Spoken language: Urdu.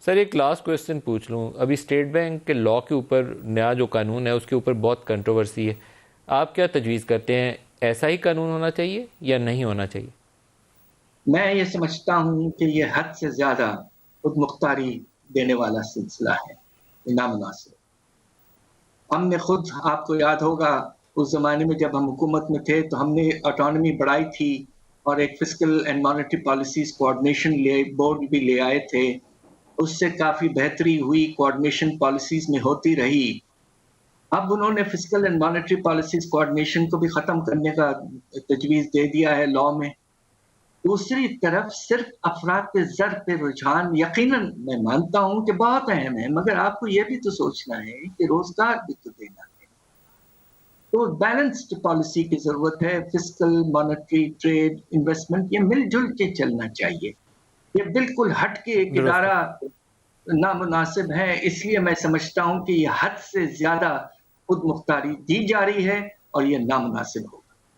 سر ایک لاسٹ کویسچن پوچھ لوں. ابھی اسٹیٹ بینک کے لا کے اوپر نیا جو قانون ہے اس کے اوپر بہت کنٹروورسی ہے. آپ کیا تجویز کرتے ہیں, ایسا ہی قانون ہونا چاہیے یا نہیں ہونا چاہیے؟ میں یہ سمجھتا ہوں کہ یہ حد سے زیادہ خود مختاری دینے والا سلسلہ ہے, یہ نامناسب. ہم نے خود, آپ کو یاد ہوگا اس زمانے میں جب ہم حکومت میں تھے تو ہم نے آٹونومی بڑھائی تھی اور ایک fiscal and monetary policies coordination board بھی لے آئے تھے. اس سے کافی بہتری ہوئی, کوآرڈینیشن پالیسیز میں ہوتی رہی. اب انہوں نے fiscal and monetary policies coordination کو بھی ختم کرنے کا تجویز دے دیا ہے لاء میں. دوسری طرف صرف افراد کے زر پہ رجحان یقیناً میں مانتا ہوں کہ بہت اہم ہے, مگر آپ کو یہ بھی تو سوچنا ہے کہ روزگار بھی تو دینا ہے. تو بیلنسڈ پالیسی کی ضرورت ہے. فسکل, مانیٹری, ٹریڈ, انویسٹمنٹ, یہ مل جل کے چلنا چاہیے. یہ بالکل ہٹ کے ایک درست. ادارہ نامناسب ہے. اس لیے میں سمجھتا ہوں کہ یہ حد سے زیادہ خود مختاری دی جا رہی ہے اور یہ نامناسب ہو.